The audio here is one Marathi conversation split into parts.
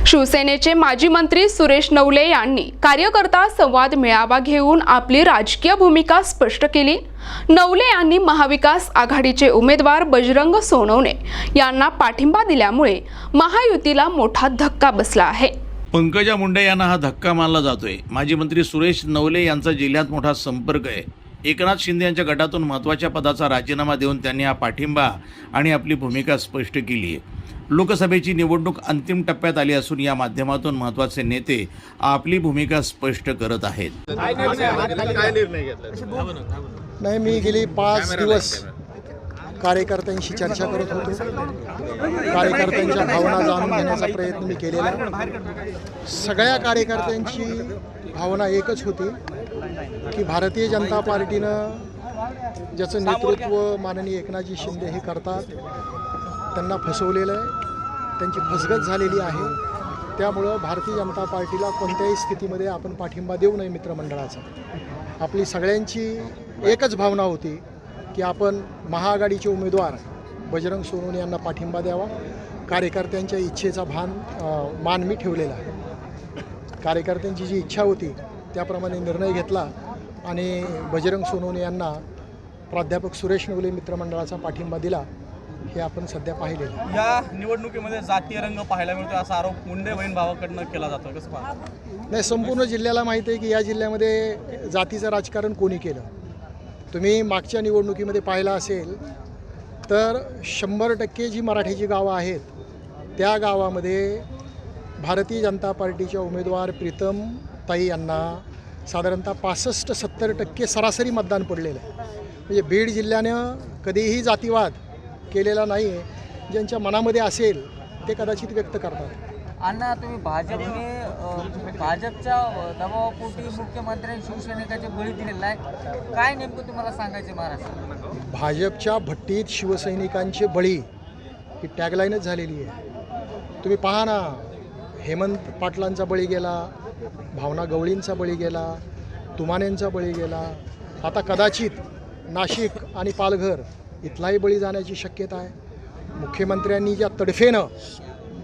शिवसेनेचे माजी मंत्री सुरेश नवले यांनी कार्यकर्ता संवाद मेळावा घेऊन आपली राजकीय भूमिका स्पष्ट केली। नवले यांनी महाविकास आघाडीचे उमेदवार बजरंग सोनवणे यांना पाठिंबा दिल्यामुळे महायुतीला मोठा धक्का बसला आहे। पंकजा मुंडे यांना हा धक्का मानला जातोय। माजी मंत्री सुरेश नवले यांचा जिल्ह्यात मोठा संपर्क आहे। एकनाथ शिंदे यांच्या गटातून महत्त्वाच्या पदाचा राजीनामा देऊन त्यांनी हा पाठिंबा आणि आपली भूमिका स्पष्ट केली आहे। लोकसभेची निवडणूक अंतिम टप्प्यात आली असून या माध्यमातून महत्त्वाचे नेते आपली भूमिका स्पष्ट करत आहेत। नाही, मी गेली 5 दिवस कार्यकर्त्यांशी चर्चा करत होतो। कार्यकर्त्यांच्या भावना जाणून घेण्याचा प्रयत्न मी केलेला। सगळ्या कार्यकर्त्यांची भावना एकच होती की भारतीय जनता पार्टीनं ज्याचं नेतृत्व माननीय एकनाथजी शिंदे हे करतात त्यांना फसवलेलं आहे, त्यांची फसगत झालेली आहे। त्यामुळं भारतीय जनता पार्टीला कोणत्याही स्थितीमध्ये आपण पाठिंबा देऊ नये मित्रमंडळाचा। आपली सगळ्यांची एकच भावना होती की आपण महाआघाडीचे उमेदवार बजरंग सोनवणे यांना पाठिंबा द्यावा। कार्यकर्त्यांच्या इच्छेचा मान मी ठेवलेला आहे। कार्यकर्त्यांची जी इच्छा होती त्याप्रमाणे निर्णय घेतला आणि बजरंग सोनवणे यांना प्राध्यापक सुरेश नवले मित्रमंडळाचा पाठिंबा दिला। हे आपण सध्या पाहिलेलं। या निवडणुकीमध्ये जातीय रंग पाहायला मिळतो असा आरोप मुंडे बहीण भावाकडनं केला जातो, कसं पाहता? नाही, संपूर्ण जिल्ह्याला माहिती आहे की या जिल्ह्यामध्ये जातीचं राजकारण कोणी केलं। तुम्ही मागच्या निवडणुकीमध्ये पाहिलं असेल तर 100% जी मराठीची गावं आहेत त्या गावामध्ये भारतीय जनता पार्टीच्या उमेदवार प्रीतम ताई यांना साधारणतः 65-70% सरासरी मतदान पडलेलं आहे। म्हणजे बीड जिल्ह्यानं कधीही जातीवाद केलेला नाही आहे। ज्यांच्या मनामध्ये असेल ते कदाचित व्यक्त करतात। अण्णा, तुम्ही भाजपच्या दबावापोटी मुख्यमंत्र्यांनी शिवसैनिकाचे बळी दिलेला आहे, काय नेमकं तुम्हाला सांगायचे महाराष्ट्र? भाजपच्या भट्टीत शिवसैनिकांचे बळी ही टॅगलाईनच झालेली आहे। तुम्ही पहा ना, हेमंत पाटलांचा बळी गेला, भावना गवळींचा बळी गेला, तुमानेंचा बळी गेला, आता कदाचित नाशिक आणि पालघर इथलाही बळी जाण्याची शक्यता आहे। मुख्यमंत्र्यांनी ज्या तडफेनं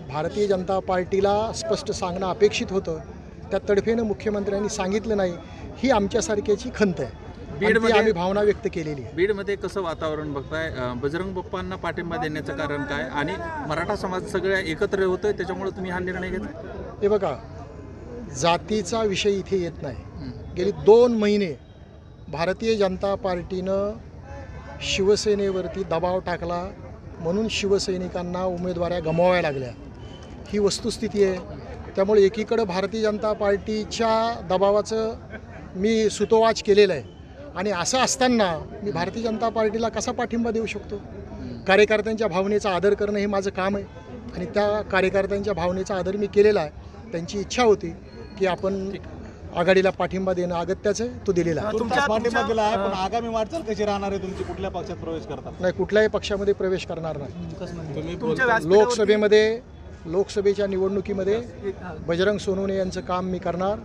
भारतीय जनता पार्टीला स्पष्ट सांगणं अपेक्षित होतं त्या तडफेनं मुख्यमंत्र्यांनी सांगितलं नाही, ही आमच्यासारख्याची खंत आहे। बीडमध्ये आम्ही भावना व्यक्त केलेली आहे। बीडमध्ये कसं वातावरण बघताय? बजरंग बाप्पांना पाठिंबा देण्याचं कारण काय आणि मराठा समाज सगळ्या एकत्र होतोय त्याच्यामुळे तुम्ही हा निर्णय घेतला? हे बघा, जातीचा विषय इथे येत नाही। गेली 2 महिने भारतीय जनता पार्टीनं शिवसेनेवरती दबाव टाकला म्हणून शिवसैनिकांना उमेदवाऱ्या गमवाव्या लागल्या, ही वस्तुस्थिती आहे। त्यामुळे एकीकडं भारतीय जनता पार्टीच्या दबावाचं मी सुतोवाच केलेलं आहे आणि असं असताना मी भारतीय जनता पार्टीला कसा पाठिंबा देऊ शकतो? कार्यकर्त्यांच्या भावनेचा आदर करणं हे माझं काम आहे आणि त्या कार्यकर्त्यांच्या भावनेचा आदर मी केलेला आहे। त्यांची इच्छा होती की आपण आघाडीला पाठिंबा देणं अगत्याचं आहे, तो दिलेला आहे। तुमचा पाठिंबा दिला आहे, पण आगामी वाटचाल कशी राहणार आहे तुमची? कुठल्या पक्षात प्रवेश करतात? नाही, कुठल्याही पक्षामध्ये प्रवेश करणार नाही। लोकसभेच्या निवडणुकीमध्ये बजरंग सोनवणे यांचं काम मी करणार।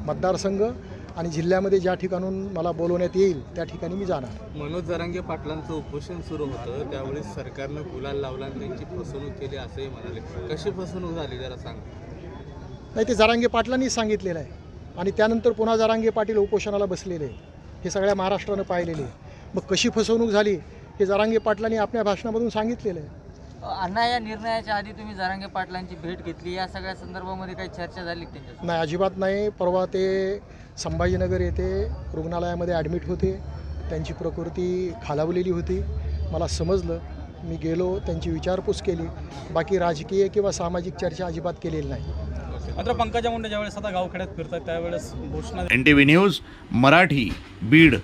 मतदारसंघ आणि जिल्ह्यामध्ये ज्या ठिकाणून मला बोलवण्यात येईल त्या ठिकाणी मी जाणार। मनोज जरांगे पाटलांचं उपोषण सुरू होतं त्यावेळी सरकारनं गुलाल लावला आणि त्यांची फसवणूक केली असंही म्हणाले, कशी फसवणूक झाली जरा सांग? नाही, ते जरांगे पाटलांनीच सांगितलेलं आहे आणि त्यानंतर पुन्हा जरांगे पाटील उपोषणाला बसलेले, हे सगळ्या महाराष्ट्रानं पाहिलेले। मग कशी फसवणूक झाली हे जरांगे पाटलांनी आपल्या भाषणामधून सांगितलेलं आहे। अण्णा, या निर्णयाच्या आधी तुम्ही जरांगे पाटलांची भेट घेतली, या सगळ्या संदर्भामध्ये काही चर्चा झाली त्यांच्याशी? नाही, अजिबात नाही। परवा ते संभाजीनगर येथे रुग्णालयामध्ये ॲडमिट होते, त्यांची प्रकृती खालावलेली होती। मला समजलं, मी गेलो, त्यांची विचारपूस केली, बाकी राजकीय किंवा सामाजिक चर्चा अजिबात केलेली नाही। मात्र पंकजा मुंडे ज्यावेळेस आता गावखेड्यात फिरतात त्यावेळेस घोषणा NTV न्यूज मराठी, बीड।